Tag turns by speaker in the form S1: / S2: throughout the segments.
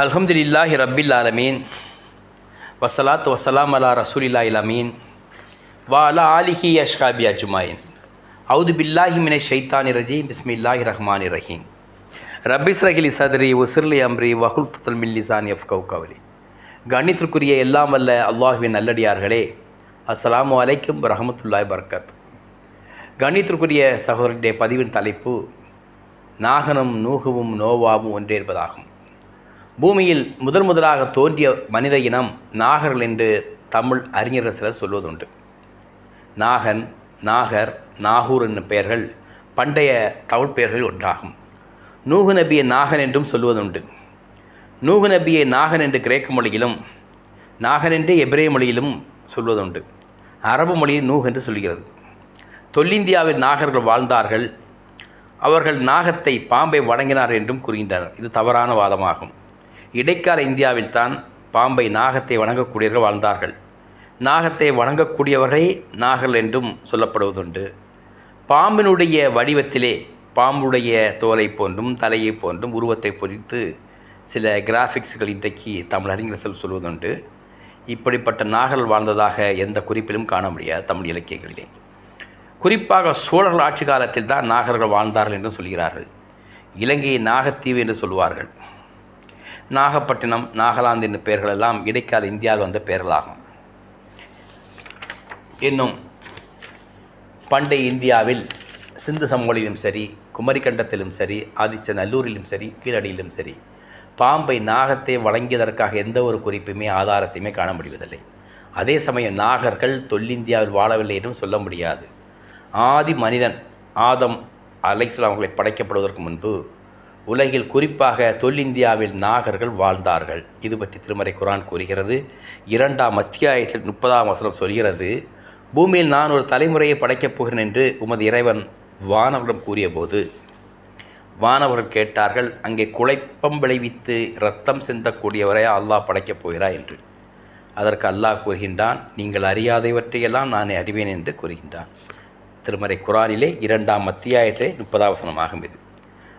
S1: அல்ஹம்துலில்லாஹி ரப்பில் ஆலமீன் வஸ்ஸலாத்து வஸ்ஸலாம் அலா ரசூலில்லாஹில் அமீன் வ அலா ஆலிஹி அஷ்ஹாபி அஜ்மாயின் அவுது பில்லாஹி மினஷ் ஷைத்தானிர் ரஜீம் பிஸ்மில்லாஹிர் ரஹ்மானிர் ரஹீம் ரப்பி இஸ்ரஹ் லி சத்ரி வஸ்ஸிர் அம்ரி வஹுல் உக்தம் மின் லிசானி யஃப்கஹு கவ்லி. கண்ணியத்திற்குரிய எல்லாம் வல்ல அல்லாஹ்வின் நல்லடியார்களே, அஸ்ஸலாமு அலைக்கும் வரஹ்மத்துல்லாஹி வபரகாத்துஹு. கண்ணியத்திற்குரிய சகோதரருடைய பதிவின் தலைப்பு நாகனும் நூகுவும் நோவாவும் ஒன்றே என்பதாகும். பூமியில் முதலாக தோன்றிய மனித இனம் நாகர்கள் என்று தமிழ் அறிஞர்கள் சிலர் சொல்வதுண்டு. நாகன், நாகர், நாகூர் என்னும் பெயர்கள் பண்டைய தமிழ் பெயர்கள் ஒன்றாகும். நூகு நபியை நாகன் என்றும் சொல்வதுண்டு. நூகு நபியை நாகன் என்று கிரேக்க மொழியிலும் நாகன் என்று எபிரேய மொழியிலும் சொல்வதுண்டு. அரபு மொழியில் நூகு என்று சொல்கிறது. தொல்லிந்தியாவில் நாகர்கள் வாழ்ந்தார்கள். அவர்கள் நாகத்தை, பாம்பை வணங்கினார் என்றும் கூறுகின்றனர். இது தவறான வாதமாகும். இடைக்கால இந்தியாவில் தான் பாம்பை, நாகத்தை வணங்கக்கூடியவர்கள் வாழ்ந்தார்கள். நாகத்தை வணங்கக்கூடியவர்களே நாகர்கள் என்றும் சொல்லப்படுவதுண்டு. பாம்பினுடைய வடிவத்திலே பாம்புடைய தோலை போன்றும் தலையை போன்றும் உருவத்தை பொறித்து சில கிராஃபிக்ஸ்கள் இன்றைக்கு தமிழ் அறிஞர்கள் சொல்வதுண்டு. இப்படிப்பட்ட நாகர்கள் வாழ்ந்ததாக எந்த குறிப்பிலும் காண முடியாது தமிழ் இலக்கியங்களிலே. குறிப்பாக சோழர்கள் ஆட்சி காலத்தில் தான் நாகர்கள் வாழ்ந்தார்கள் என்று சொல்கிறார்கள். இலங்கையை நாகத்தீவு என்று சொல்வார்கள். நாகப்பட்டினம், நாகாலாந்து என்னும் பெயர்களெல்லாம் இடைக்கால இந்தியாவில் வந்த பெயர்களாகும். இன்னும் பண்டைய இந்தியாவில் சிந்து சமவெளியிலும் சரி, குமரிக்கண்டத்திலும் சரி, ஆதிச்சநல்லூரிலும் சரி, கீழடியிலும் சரி, பாம்பை, நாகத்தை வழங்கியதற்காக எந்த ஒரு குறிப்புமே ஆதாரத்தையுமே காண முடிவதில்லை. அதே சமயம் நாகர்கள் தொல்லிந்தியாவில் வாழவில்லை என்றும் சொல்ல முடியாது. ஆதி மனிதன் ஆதம் அலைஹிஸ்ஸலாம் அவர்களை படைக்கப்படுவதற்கு முன்பு உலகில் குறிப்பாக தொல்லிந்தியாவில் நாகர்கள் வாழ்ந்தார்கள். இது பற்றி திருமறை குர்ஆன் கூறுகிறது. 2ஆம் அத்தியாயத்தில் 30ஆம் வசனம் சொல்கிறது, பூமியில் நான் ஒரு தலைமுறையை படைக்கப் போகிறேன் என்று உமது இறைவன் வானவரிடம் கூறிய போது வானவர்கள் கேட்டார்கள், அங்கே குழப்பம் விளைவித்து இரத்தம் சிந்தக்கூடியவரை அல்லாஹ் படைக்கப் போகிறாய் என்று. அதற்கு அல்லாஹ் கூறுகின்றான், நீங்கள் அறியாதவற்றையெல்லாம் நான் அறிவேன் என்று கூறுகின்றான். திருமறை குர்ஆனிலே 2ஆம் அத்தியாயத்திலே 30ஆம் வசனமாகும் இது.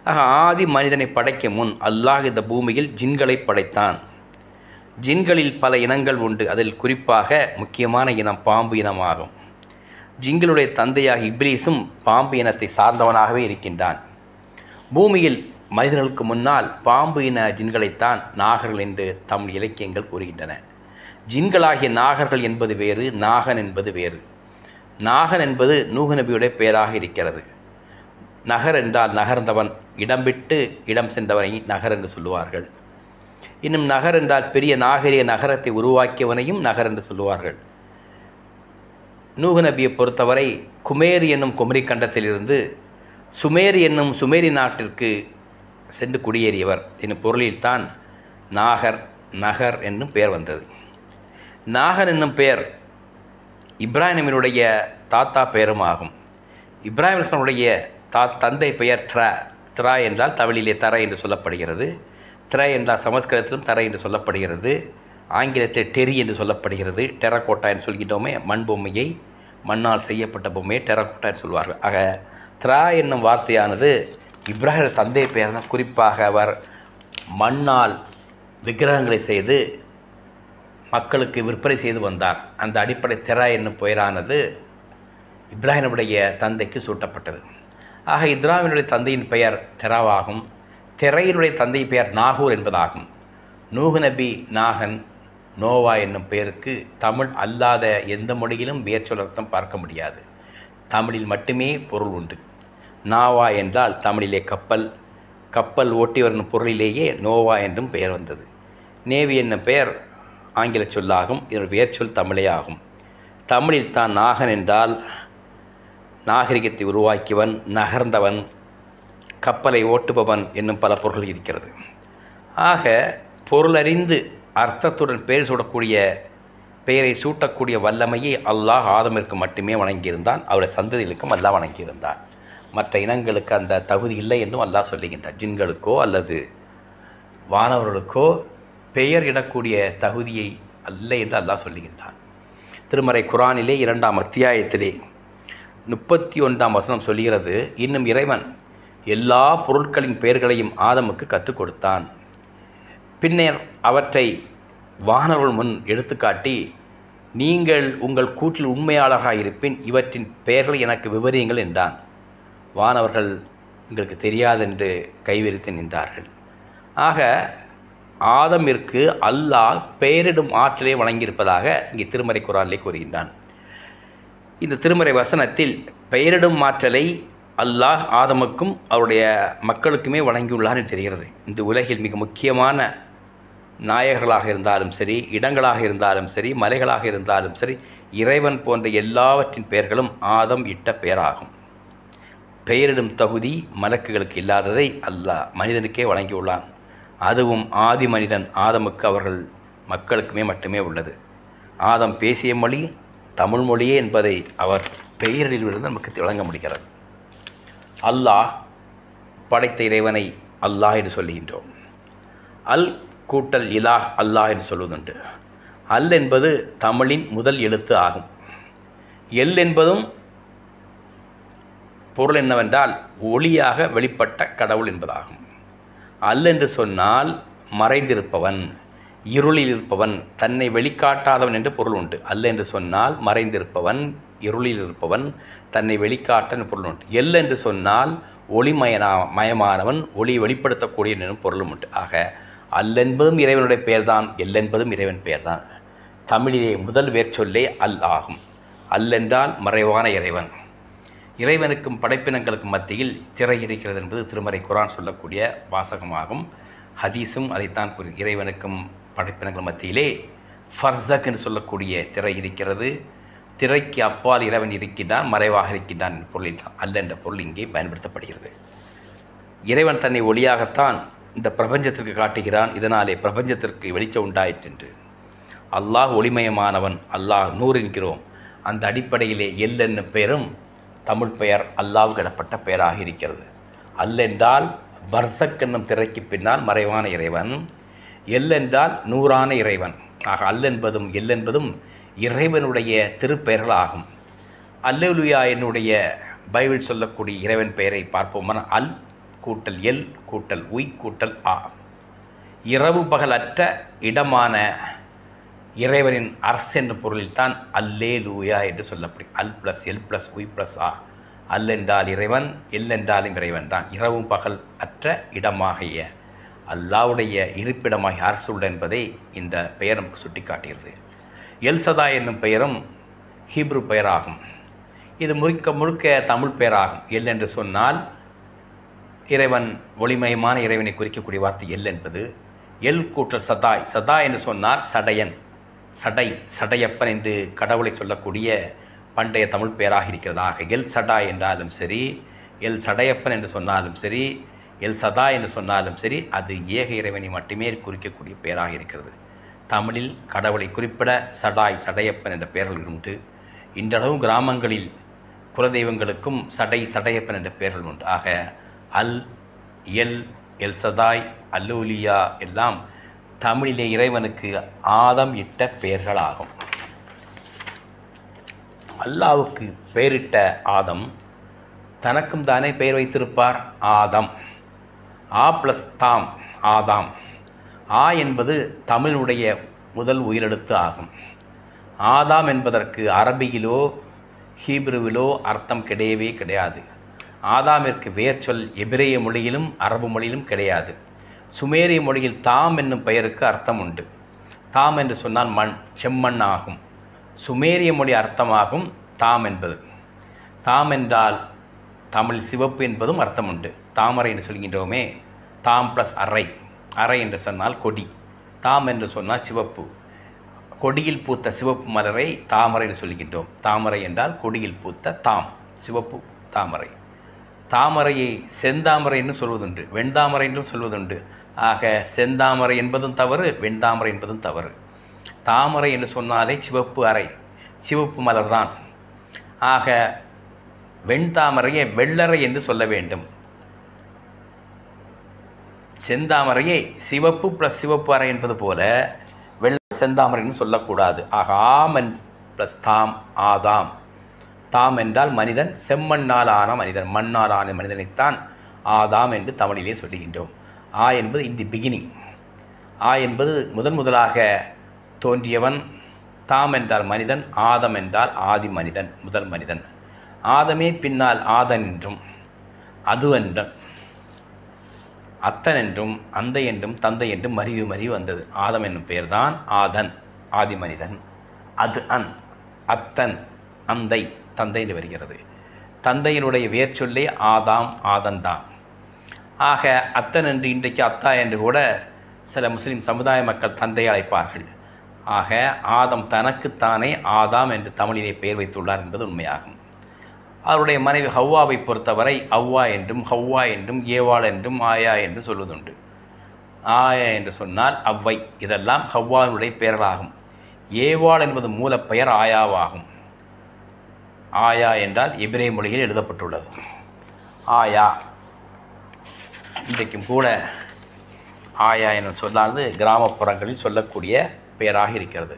S1: ஆக ஆதி மனிதனை படைக்கும் முன் அல்லாஹ் இந்த பூமியில் ஜின்களை படைத்தான். ஜின்களில் பல இனங்கள் உண்டு. அதில் குறிப்பாக முக்கியமான இனம் பாம்பு இனமாகும். ஜின்களுடைய தந்தையாக இப்லீஸும் பாம்பு இனத்தை சார்ந்தவனாகவே இருக்கின்றான். பூமியில் மனிதர்களுக்கு முன்னால் பாம்பு இன ஜின்களைத்தான் நாகர்கள் என்று தமிழ் இலக்கியங்கள் கூறுகின்றன. ஜின்களாகிய நாகர்கள் என்பது வேறு, நாகன் என்பது வேறு. நாகன் என்பது நூகு நபியுடைய பெயராக இருக்கிறது. நகர் என்றால் நகர்ந்தவன், இடம் விட்டு இடம் சென்றவனை நகர் என்று சொல்லுவார்கள். இன்னும் நகர் என்றால் பெரிய நாகரிக நகரத்தை உருவாக்கியவனையும் நகர் என்று சொல்லுவார்கள். நூகு நபியை பொறுத்தவரை குமேர் என்னும் குமரி கண்டத்திலிருந்து சுமேர் என்னும் சுமேரி நாட்டிற்கு சென்று குடியேறியவர் என்னும் பொருளில்தான் நாகர், நகர் என்னும் பெயர் வந்தது. நாகர் என்னும் பெயர் இப்ராஹிமினுடைய தாத்தா பெயரும் ஆகும். இப்ராஹிமுடைய தந்தை பெயர் திரா என்றால் தமிழிலே தர என்று சொல்லப்படுகிறது. திர என்றால் சமஸ்கிருதத்திலும் தர என்று சொல்லப்படுகிறது. ஆங்கிலத்தில் டெரி என்று சொல்லப்படுகிறது. டெரகோட்டா என்று சொல்கின்றோமே, மண் பொம்மையை, மண்ணால் செய்யப்பட்ட பொம்மையை டெரகோட்டா என்று சொல்வார்கள். ஆக திரா என்னும் வார்த்தையானது இப்ராஹிம் தந்தை பெயர் தான். குறிப்பாக அவர் மண்ணால் விக்கிரகங்களை செய்து மக்களுக்கு விற்பனை செய்து வந்தார். அந்த அடிப்படை திரா என்னும் பெயரானது இப்ராஹிமுடைய தந்தைக்கு சூட்டப்பட்டது. ஆக இப்ராஹிமுடைய தந்தையின் பெயர் தெராவாகும். திரையினுடைய தந்தை பெயர் நாகூர் என்பதாகும். நூகு நபி நாகன், நோவா என்னும் பெயருக்கு தமிழ் அல்லாத எந்த மொழியிலும் வேர்ச்சொல் அர்த்தம் பார்க்க முடியாது. தமிழில் மட்டுமே பொருள் உண்டு. நாவா என்றால் தமிழிலே கப்பல், கப்பல் ஓட்டியவர் என்னும் பொருளிலேயே நோவா என்றும் பெயர் வந்தது. நேவி என்னும் பெயர் ஆங்கில சொல்லாகும். இதனுடைய வேர்ச்சொல் தமிழே ஆகும். தமிழில் தான் நாகன் என்றால் நாகரிகத்தை உருவாக்கியவன், நகர்ந்தவன், கப்பலை ஓட்டுபவன் என்னும் பல பொருள் இருக்கிறது. ஆக பொருளறிந்து அர்த்தத்துடன் பெயர் சூடக்கூடிய, பெயரை சூட்டக்கூடிய வல்லமையை அல்லாஹ் ஆதமிற்கு மட்டுமே வழங்கியிருந்தான். அவருடைய சந்ததிகளுக்கும் அல்லாஹ் வழங்கியிருந்தான். மற்ற இனங்களுக்கு அந்த தகுதி இல்லை என்றும் அல்லாஹ் சொல்லுகின்றான். ஜின்களுக்கோ அல்லது வானவர்களுக்கோ பெயர் இடக்கூடிய தகுதியை அல்ல என்று அல்லாஹ் சொல்லுகின்றான். திருமறை குர்ஆனிலே 2ஆம் அத்தியாயத்திலே 31ஆம் வசனம் சொல்கிறது, இன்னும் இறைவன் எல்லா பொருட்களின் பெயர்களையும் ஆதமுக்கு கற்றுக் கொடுத்தான். பின்னர் அவற்றை வானவர்கள் முன் எடுத்துக்காட்டி, நீங்கள் உங்கள் கூற்றில் உண்மையாளராக இருப்பின் இவற்றின் பெயர்களை எனக்கு விவரியுங்கள் என்றான். வானவர்கள் எங்களுக்கு தெரியாதென்று கைவிரித்து நின்றார்கள். ஆக ஆதமிற்கு அல்லாஹ் பெயரிடும் ஆற்றலை வழங்கியிருப்பதாக இங்கே திருமறை குர்ஆனிலே கூறுகின்றான். இந்த திருமறை வசனத்தில் பெயரிடும் ஆற்றலை அல்லாஹ் ஆதமுக்கும் அவருடைய மக்களுக்குமே வழங்கியுள்ளார் என்று தெரிகிறது. இந்த உலகில் மிக முக்கியமான நாயகர்களாக இருந்தாலும் சரி, இடங்களாக இருந்தாலும் சரி, மலைகளாக இருந்தாலும் சரி, இறைவன் போன்ற எல்லாவற்றின் பெயர்களும் ஆதம் இட்ட பெயராகும். பெயரிடும் தகுதி மலக்குகளுக்கு இல்லாததை அல்லாஹ் மனிதனுக்கே வழங்கியுள்ளான். அதுவும் ஆதி மனிதன் ஆதமுக்கு அவர்கள் மக்களுக்குமே மட்டுமே உள்ளது. ஆதம் பேசிய மொழி தமிழ் மொழியே என்பதை அவர் பெயரிலிருந்து நமக்கு வழங்க முடிகிறது. அல்லாஹ் படைத்த இறைவனை அல்லாஹ் என்று சொல்லுகின்றோம். அல் கூட்டல் இலாஹ் அல்லாஹ் என்று சொல்வதுண்டு. அல் என்பது தமிழின் முதல் எழுத்து ஆகும். எல் என்பதும் பொருள் என்னவென்றால் ஒளியாக வெளிப்பட்ட கடவுள் என்பதாகும். அல் என்று சொன்னால் மறைந்திருப்பவன், இருளில் இருப்பவன், தன்னை வெளிக்காட்டாதவன் என்று பொருள் உண்டு. அல் என்று சொன்னால் மறைந்திருப்பவன், இருளில் இருப்பவன், தன்னை வெளிக்காட்ட பொருள் உண்டு. எல் என்று சொன்னால் ஒளிமயமானவன், ஒளியை வெளிப்படுத்தக்கூடிய என்னும் பொருளும் உண்டு. ஆக அல் என்பதும் இறைவனுடைய பெயர்தான், எல் என்பதும் இறைவன் பெயர்தான். தமிழிலே முதல் வேர்ச்சொல்லே அல் ஆகும். அல் என்றால் மறைவான இறைவன். இறைவனுக்கும் படைப்பினங்களுக்கும் மத்தியில் திரை இருக்கிறது என்பது திருமறை குர்ஆன் சொல்லக்கூடிய வாசகமாகும். ஹதீஸும் அதைத்தான் கூறி, இறைவனுக்கும் படைப்பினங்கள் மத்தியிலே ஃபர்ஸக் என்று சொல்லக்கூடிய திரை இருக்கிறது. திரைக்கு அப்பால் இறைவன் இருக்கின்றான், மறைவாக இருக்கின்றான் என்ற பொருளில் தான் அல்ல என்ற பொருள் இங்கே பயன்படுத்தப்படுகிறது. இறைவன் தன்னை ஒளியாகத்தான் இந்த பிரபஞ்சத்திற்கு காட்டுகிறான். இதனாலே பிரபஞ்சத்திற்கு வெளிச்சம் உண்டாயிற்று என்று. அல்லாஹ் ஒளிமயமானவன், அல்லாஹ் நூறு என்கிறோம். அந்த அடிப்படையிலே எல் என்னும் பெயரும் தமிழ் பெயர் அல்லாஹ்வுக்கு இடப்பட்ட பெயராக இருக்கிறது. அல் என்றால் பர்சக் என்னும் திரைக்கு பின்னால் மறைவான இறைவன், எல் என்றால் நூறான இறைவன். ஆக அல் என்பதும் எல் என்பதும் இறைவனுடைய திருப்பெயர்கள் ஆகும். அல்லேலூயா என்னுடைய பைபிள் சொல்லக்கூடிய இறைவன் பெயரை பார்ப்போம்னா அல் கூட்டல் எல் கூட்டல் உய் கூட்டல் ஆ. இரவு பகல் அற்ற இடமான இறைவனின் அரசு என்ற பொருளில்தான் அல்லேலூயா என்று சொல்லப்படும். அல் ப்ளஸ் எல் ப்ளஸ் உய் ப்ளஸ் ஆ. அல் என்றால் இறைவன், எல் என்றாலும் இறைவன் தான். இரவும் பகல் அற்ற இடமாகிய அல்லாவுடைய இருப்பிடமாகிய அரசுள்ள என்பதை இந்த பெயர் நமக்கு சுட்டி காட்டுகிறது. எல் சதா என்னும் பெயரும் ஹீப்ரு பெயராகும். இது முழுக்க முழுக்க தமிழ் பெயராகும். எல் என்று சொன்னால் இறைவன், ஒளிமயமான இறைவனை குறிக்கக்கூடிய வார்த்தை எல் என்பது. எல் கூட்டல் சதாய், சதா என்று சொன்னால் சடையன், சடையப்பன் என்று கடவுளை சொல்லக்கூடிய பண்டைய தமிழ் பெயராக இருக்கிறதாக. எல் சடாய் என்றாலும் சரி, எல் சடையப்பன் என்று சொன்னாலும் சரி, எல் சதா என்று சொன்னாலும் சரி, அது ஏக இறைவனை மட்டுமே குறிக்கக்கூடிய பெயராக இருக்கிறது. தமிழில் கடவுளை குறிப்பிட சடாய், சடையப்பன் என்ற பெயர்கள் உண்டு. இன்றளவும் கிராமங்களில் குலதெய்வங்களுக்கும் சடையப்பன் என்ற பெயர்கள் உண்டு. ஆக அல், எல், எல் சதாய், அல்லூலியா எல்லாம் தமிழிலே இறைவனுக்கு ஆதம் இட்ட பெயர்களாகும். அல்லாவுக்கு பெயரிட்ட ஆதம் தனக்கும் தானே பெயர் வைத்திருப்பார். ஆதம், ஆ ப்ளஸ் தாம், ஆதாம். ஆ என்பது தமிழுடைய முதல் உயிரெழுத்து ஆகும். ஆதாம் என்பதற்கு அரபியிலோ ஹீப்ருவிலோ அர்த்தம் கிடையவே கிடையாது. ஆதாமிற்கு வேர்ச்சொல் எபிரேய மொழியிலும் அரபு மொழியிலும் கிடையாது. சுமேரிய மொழியில் தாம் என்னும் பெயருக்கு அர்த்தம் உண்டு. தாம் என்று சொன்னால் மண், செம்மண் ஆகும். சுமேரிய மொழி அர்த்தமாகும் தாம் என்பது. தாம் என்றால் தமிழ் சிவப்பு என்பதும் அர்த்தம் உண்டு. தாமரை என்று சொல்கின்றோமே, தாம் ப்ளஸ் அறை, அறை என்று சொன்னால் கொடி, தாம் என்று சொன்னால் சிவப்பு. கொடியில் பூத்த சிவப்பு மலரை தாமரை என்று சொல்கின்றோம். தாமரை என்றால் கொடியில் பூத்த தாம், சிவப்பு தாமரை. தாமரையை செந்தாமரை என்று சொல்வதுண்டு, வெண்தாமரை என்றும் சொல்வதுண்டு. ஆக செந்தாமரை என்பதும் தவறு, வெண்தாமரை என்பதும் தவறு. தாமரை என்று சொன்னாலே சிவப்பு அறை, சிவப்பு மலர்தான். ஆக வெண்தாமரையை வெள்ளறை என்று சொல்ல வேண்டும். செந்தாமரையை சிவப்பு ப்ளஸ் சிவப்பு அறை என்பது போல செந்தாமரைன்னு சொல்லக்கூடாது. ஆக ஆமன் ப்ளஸ் தாம், ஆதாம். தாம் என்றால் மனிதன், செம்மண்ணால் ஆன மனிதன், மண்ணால் ஆன மனிதனைத்தான் ஆதாம் என்று தமிழிலே சொல்லுகின்றோம். ஆ என்பது இன் தி பிகினிங். ஆ என்பது முதலாக தோன்றியவன். தாம் என்றால் மனிதன், ஆதம் என்றால் ஆதி மனிதன், முதல் மனிதன். ஆதமே பின்னால் ஆதன் என்றும், அது என்றும், அத்தன் என்றும், அந்தை என்றும், தந்தை என்றும் மருவி வந்தது. ஆதம் என்னும் பெயர்தான் ஆதன், ஆதி மனிதன். அது அத்தன், அந்தை, தந்தை என்று வருகிறது. தந்தையினுடைய வேர்ச்சொல்லே ஆதாம், ஆதன்தான். ஆக அத்தன் என்று இன்றைக்கு அத்தா என்று கூட சில முஸ்லிம் சமுதாய மக்கள் தந்தை அழைப்பார்கள். ஆக ஆதம் தனக்குத்தானே ஆதாம் என்று தமிழிலே பெயர் வைத்துள்ளார் என்பது உண்மையாகும். அவருடைய மனைவி ஹவ்வாவை பொறுத்தவரை அவ்வா என்றும், ஹவ்வா என்றும், ஏவாள் என்றும், ஆயா என்றும் சொல்வதுண்டு. ஆயா என்று சொன்னால் அவ்வை, இதெல்லாம் ஹவ்வாவுடைய பெயர்களாகும். ஏவாள் என்பது மூலப்பெயர் ஆயாவாகும். ஆயா என்றால் எபிரே மொழியில் எழுதப்பட்டுள்ளது. ஆயா இன்றைக்கும் கூட ஆயா என சொல்லானது கிராமப்புறங்களில் சொல்லக்கூடிய பெயராக இருக்கிறது.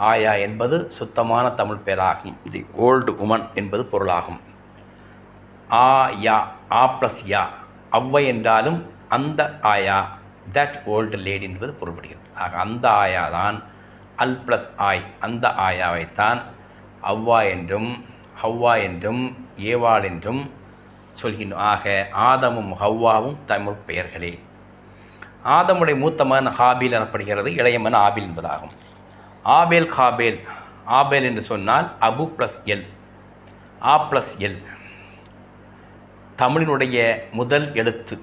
S1: ஆயா என்பது சுத்தமான தமிழ் பெயராகும். தி ஓல்டு உமன் என்பது பொருளாகும். ஆ யா, ஆ ப்ளஸ் யா, அவ்வை என்றாலும் அந்த ஆயா, தட் ஓல்டு லேடி என்பது பொருள்படுகிறது. ஆக அந்த ஆயா தான் அல் ப்ளஸ் ஆய், அந்த ஆயாவைத்தான் அவ்வா என்றும், ஹவ்வா என்றும், ஏவாள் என்றும் சொல்கின்றோம். ஆக ஆதமும் ஹவ்வாவும் தமிழ் பெயர்களே. ஆதமுடைய மூத்த மகன் ஹாபீல் எனப்படுகிறது, இளைய மகன் ஆபில் என்பதாகும். ஆபேல் காபேல், ஆபேல் என்று சொன்னால் அபு ப்ளஸ் எல், ஆ ப்ளஸ் எல். தமிழினுடைய முதல் எழுத்து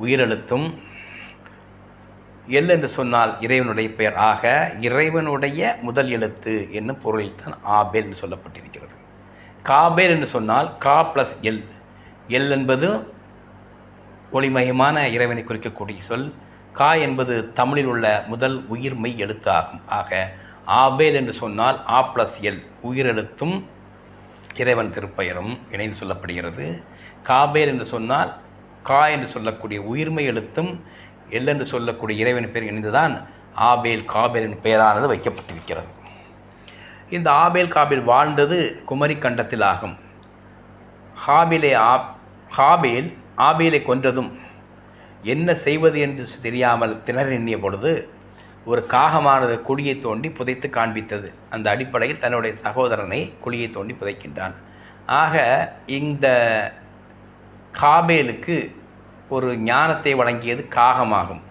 S1: உயிரெழுத்தும், எல் என்று சொன்னால் இறைவனுடைய பெயர். ஆக இறைவனுடைய முதல் எழுத்து என்னும் பொருளில் தான் ஆபேல் என்று சொல்லப்பட்டிருக்கிறது. காபேல் என்று சொன்னால் கா ப்ளஸ் எல், எல் என்பது ஒளிமயமான இறைவனை குறிக்கக்கூடிய சொல். கா என்பது தமிழில் உள்ள முதல் உயிர்மெய் எழுத்து ஆகும். ஆக ஆபேல் என்று சொன்னால் ஆ ப்ளஸ் எல், உயிரெழுத்தும் இறைவன் திருப்பெயரும் இணைந்து சொல்லப்படுகிறது. காபேல் என்று சொன்னால் கா என்று சொல்லக்கூடிய உயிர்மை எழுத்தும் எல் என்று சொல்லக்கூடிய இறைவன் பெயர் இணைந்துதான் ஆபேல் காபேல் என்ற பெயரானது வைக்கப்பட்டிருக்கிறது. இந்த ஆபேல் காபேல் வாழ்ந்தது குமரி கண்டத்தில் ஆகும். ஹாபேல் ஆபேலை கொன்றதும் என்ன செய்வது என்று தெரியாமல் திணறிய பொழுது ஒரு காகமானது குழியை தோண்டி புதைத்து காண்பித்தது. அந்த அடிப்படையில் தன்னுடைய சகோதரனை குழியை தோண்டி புதைக்கின்றான். ஆக இந்த காபேலுக்கு ஒரு ஞானத்தை வழங்கியது காகமாகும்.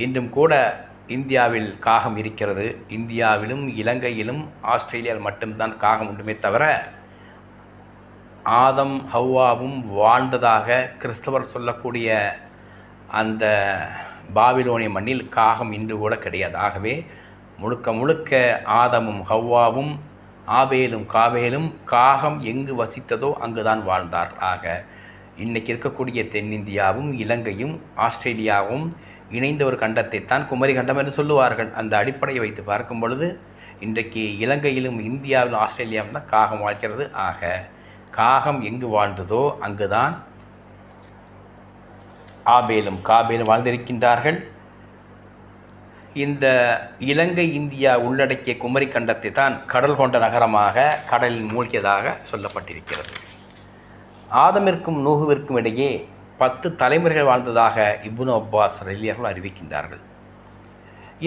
S1: இன்றும் கூட இந்தியாவில் காகம் இருக்கிறது. இந்தியாவிலும் இலங்கையிலும் ஆஸ்திரேலியாவில் மட்டும்தான் காகம் உண்டுமே தவிர ஆதம் ஹவ்வாவும் வாழ்ந்ததாக கிறிஸ்தவர் சொல்லக்கூடிய அந்த பாபிலோனிய மண்ணில் காகம் இன்று கூட கிடையாது. ஆகவே முழுக்க முழுக்க ஆதமும் ஹவ்வாவும் ஆபேலும் காபேலும் காகம் எங்கு வசித்ததோ அங்குதான் வாழ்ந்தார். ஆக இன்றைக்கி இருக்கக்கூடிய தென்னிந்தியாவும் இலங்கையும் ஆஸ்திரேலியாவும் இணைந்த ஒரு கண்டத்தை தான் குமரி கண்டம் என்று சொல்லுவார்கள். அந்த அடிப்படையை வைத்து பார்க்கும் பொழுது இன்றைக்கு இலங்கையிலும் இந்தியாவிலும் ஆஸ்திரேலியாவிலும் தான் காகம் வாழ்கிறது. ஆக காகம் எங்கு வாழ்ந்ததோ அங்குதான் ஆபேலும் காபேலும் வாழ்ந்திருக்கின்றார்கள். இந்த இலங்கை இந்தியா உள்ளடக்கிய குமரி கண்டத்தை தான் கடல் கொண்ட நகரமாக கடலில் மூழ்கியதாக சொல்லப்பட்டிருக்கிறது. ஆதமிற்கும் நூகுவிற்கும் இடையே 10 தலைமுறைகள் வாழ்ந்ததாக இப்னு அப்பாஸ் ரலியல்லாஹு அறிவிக்கின்றார்கள்.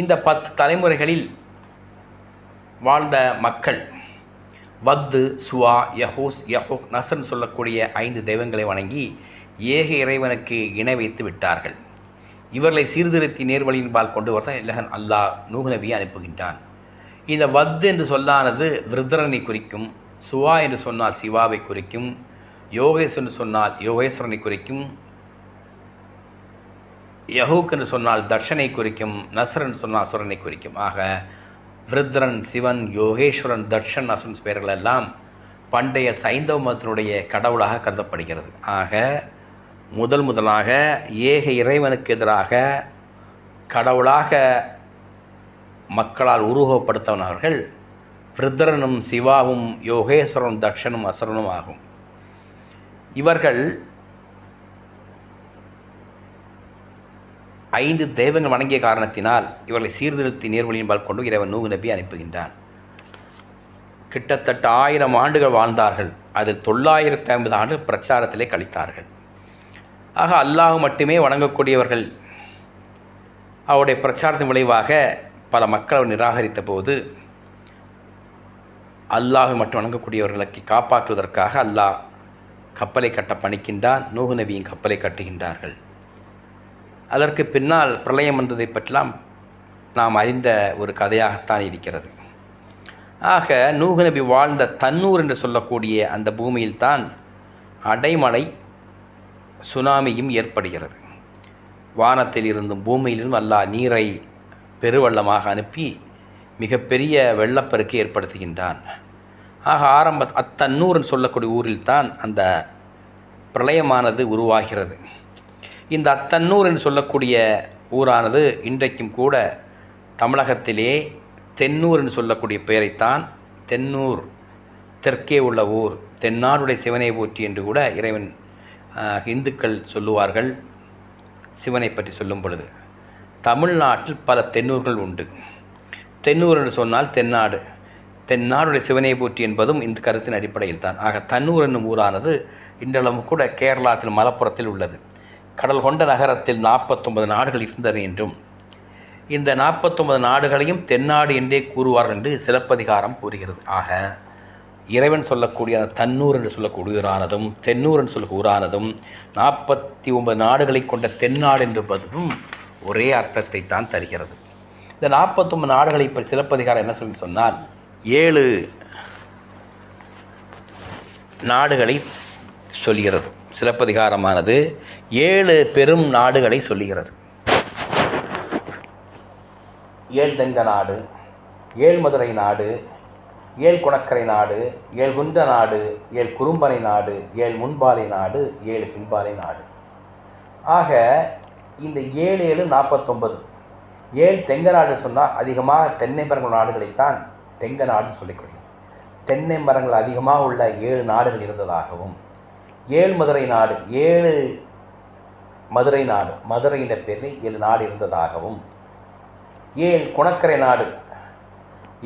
S1: இந்த 10 தலைமுறைகளில் வாழ்ந்த மக்கள் வத்து, சுவா, யஹூஸ், யஹூக், நசன் சொல்லக்கூடிய 5 தெய்வங்களை வணங்கி ஏக இறைவனுக்கு இணை வைத்து விட்டார்கள். இவர்களை சீர்திருத்தி நேர்வழியின்பால் கொண்டு வரதான் இல்லகன் அல்லாஹ் நூஹ் நபியை அனுப்புகின்றான். இந்த வத்து என்று சொல்லானது விருத்ரனை குறிக்கும், சுவா என்று சொன்னால் சிவாவை குறிக்கும், யோகேஷ் என்று சொன்னால் யோகேஸ்வரனை குறிக்கும், யஹூக் என்று சொன்னால் தர்ஷனை குறிக்கும், நசர் என்று சொன்னால் அசுரனை குறிக்கும். ஆக விருத்ரன், சிவன், யோகேஸ்வரன், தர்ஷன், அசுரன் பெயர்கள் எல்லாம் பண்டைய சைந்தவ மதத்தினுடைய கடவுளாக கருதப்படுகிறது. ஆக முதலாக ஏக இறைவனுக்கு எதிராக கடவுளாக மக்களால் உருவப்படுத்தவனவர்கள் விருத்ரனும் சிவாவும் யோகேஸ்வரனும் தட்சனும் அசுரனும் ஆகும். இவர்கள் 5 தெய்வங்கள் வணங்கிய காரணத்தினால் இவர்களை சீர்திருத்தி நேர்வழியின்பால் கொண்டு இறைவன் நூஹ் நபி அனுப்புகின்றான். கிட்டத்தட்ட 1000 ஆண்டுகள் வாழ்ந்தார்கள். அதில் 950 ஆண்டுகள் பிரச்சாரத்திலே கழித்தார்கள். ஆக அல்லாஹ் மட்டுமே வணங்கக்கூடியவர்கள் அவருடைய பிரச்சாரத்தின் விளைவாக பல மக்கள் அவர் நிராகரித்த போது அல்லாஹை மட்டும் வணங்கக்கூடியவர்களுக்கு காப்பாற்றுவதற்காக அல்லாஹ் கப்பலை கட்ட பணிக்கின்றான். நூஹ் நபியும் கப்பலை கட்டுகின்றார்கள். அதற்கு பின்னால் பிரளயம் வந்ததை பற்றிலாம் நாம் அறிந்த ஒரு கதையாகத்தான் இருக்கிறது. ஆக நூஹ் நபி வாழ்ந்த தன்னூர் என்று சொல்லக்கூடிய அந்த பூமியில்தான் அடைமழை சுனாமியும் ஏற்படுகிறது. வானத்தில் இருந்தும் பூமியிலும் அல்லாஹ் நீரை பெருவெள்ளமாக அனுப்பி மிகப்பெரிய வெள்ளப்பெருக்கு ஏற்படுத்துகின்றான். ஆக அத்தன்னூர்னு சொல்லக்கூடிய ஊரில்தான் அந்த பிரளயமானது உருவாகிறது. இந்த அத்தன்னூர் என்று சொல்லக்கூடிய ஊரானது இன்றைக்கும் கூட தமிழகத்திலே தென்னூர் என்று சொல்லக்கூடிய பெயரைத்தான் தென்னூர், தெற்கே உள்ள ஊர், தென்னாடுடைய சிவனை போற்றி என்று கூட இறைவன் இந்துக்கள் சொல்லுவார்கள். சிவனை பற்றி சொல்லும் பொழுது தமிழ்நாட்டில் பல தென்னூர்கள் உண்டு. தென்னூர் என்று சொன்னால் தென்னாடு, தென்னாடுடைய சிவனை போற்றி என்பதும் இந்த கருத்தின் அடிப்படையில் தான். ஆக தன்னூர் என்னும் ஊரானது இன்றளவும் கூட கேரளாத்தில் மலப்புரத்தில் உள்ளது. கடல் கொண்ட நகரத்தில் 49 நாடுகள் இருந்தன என்றும் இந்த 49 நாடுகளையும் தென்னாடு என்றே கூறுவார்கள் என்று சிலப்பதிகாரம் கூறுகிறது. ஆக இறைவன் சொல்லக்கூடிய அந்த தன்னூர் என்று சொல்லக்கூடிய ஊரானதும் தென்னூர் என்று சொல்லக்கூடிய ஊரானதும் 49 நாடுகளை கொண்ட தென்னாடு என்பதும் ஒரே அர்த்தத்தை தான் தருகிறது. இந்த 49 நாடுகளை இப்போ சிலப்பதிகாரம் என்ன சொல்லி சொன்னால் 7 நாடுகளை சொல்கிறது. சிலப்பதிகாரமானது 7 பெரும் நாடுகளை சொல்லுகிறது. 7 தெங்க நாடு, 7 மதுரை நாடு, 7 குணக்கரை நாடு, 7 குன்ற நாடு, 7 குறும்பனை நாடு, 7 முன்பாலை நாடு, 7 பின்பாலை நாடு. ஆக இந்த 7 7 49. 7 தெங்க நாடு சொன்னால் அதிகமாக தென்னை மரங்கள் நாடுகளைத்தான் தெங்க நாடுன்னு சொல்லிக்கொள்ளும். தென்னை மரங்கள் அதிகமாக உள்ள 7 நாடுகள் இருந்ததாகவும் 7 மதுரை நாடு, 7 மதுரை நாடு, மதுரை என்ற பேரில் 7 நாடு இருந்ததாகவும் 7 குணக்கரை நாடு,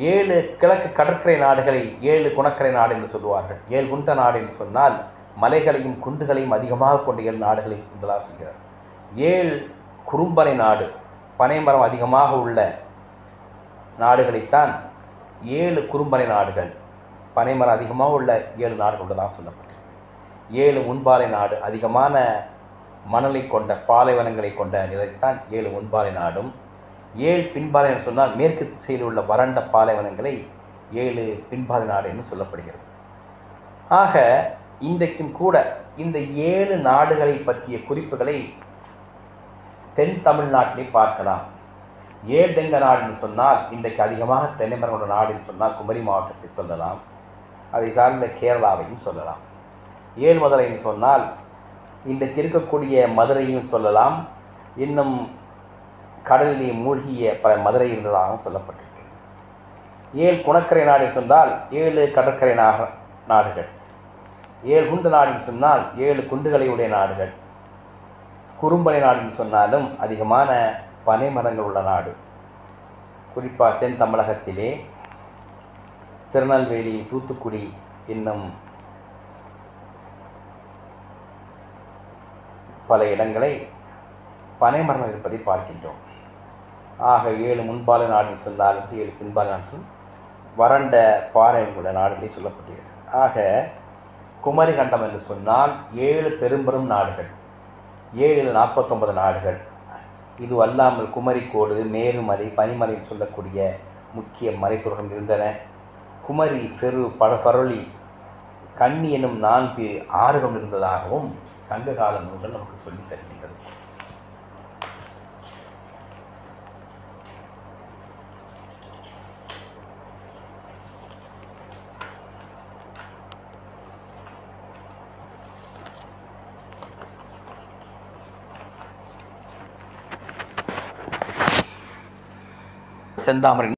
S1: 7 கிழக்கு கடற்கரை நாடுகளை 7 குணக்கரை நாடு என்று சொல்லுவார்கள். 7 குன்ற நாடு என்று சொன்னால் மலைகளையும் குன்றுகளையும் அதிகமாக கொண்ட 7 நாடுகளை என்பதாக சொல்கிறார். 7 குறும்பனை நாடு, பனைமரம் அதிகமாக உள்ள நாடுகளைத்தான் 7 குறும்பனை நாடுகள், பனைமரம் அதிகமாக உள்ள 7 நாடுகள் உள்ளதாக சொல்லப்பட்டது. 7 முன்பாலை நாடு, அதிகமான மணலை கொண்ட பாலைவனங்களை கொண்ட நிலைத்தான் 7 முன்பாலை நாடும். 7 பின்பாலை என்று சொன்னால் மேற்கு திசையில் உள்ள வறண்ட பாலைவனங்களை 7 பின்பாலை நாடு என்று சொல்லப்படுகிறது. ஆக இன்றைக்கும் கூட இந்த 7 நாடுகளை பற்றிய குறிப்புகளை தென் தமிழ்நாட்டிலே பார்க்கலாம். 7 தெங்க நாடு என்று சொன்னால் இன்றைக்கு அதிகமாக தென்னை மரங்களோட நாடு என்று சொன்னால் குமரி மாவட்டத்தை சொல்லலாம். அதை சார்ந்த கேரளாவையும் சொல்லலாம். 7 மதுரை என்று சொன்னால் இன்றைக்கு இருக்கக்கூடிய மதுரையும் சொல்லலாம். இன்னும் கடலிலே மூழ்கிய பல மதுரை இருந்ததாகவும் சொல்லப்பட்டிருக்கு. 7 குணக்கரை நாடு சொன்னால் 7 கடற்கரை நாடுகள். 7 குண்டு நாடு சொன்னால் 7 குண்டுகளை உடைய நாடுகள். குறும்பனை நாடுன்னு சொன்னாலும் அதிகமான பனை மரங்கள் உள்ள நாடு. குறிப்பாக தென் தமிழகத்திலே திருநெல்வேலி, தூத்துக்குடி இன்னும் பல இடங்களை பனைமரம் இருப்பதை பார்க்கின்றோம். ஆக 7 முன்பாலை நாடு சொன்னாலும் 7 பின்பாலை நாடு வறண்ட பாறைகளுடைய நாடுகளை சொல்லப்பட்டுள்ளது. ஆக குமரி கண்டம் என்று சொன்னால் 7 பெரும்பெரும் நாடுகள், 7 49 நாடுகள். இது அல்லாமல் குமரிக்கோடு, மேருமலை, பனிமலை சொல்லக்கூடிய முக்கிய மலைத்தொடர்கள் இருந்தன. குமரி, பெரு, பரொலி, கண்ணி எனும் 4 ஆறுகள் இருந்ததாகவும் சங்ககால நூல்கள் நமக்கு சொல்லித் தருகின்றது. செந்தாமரை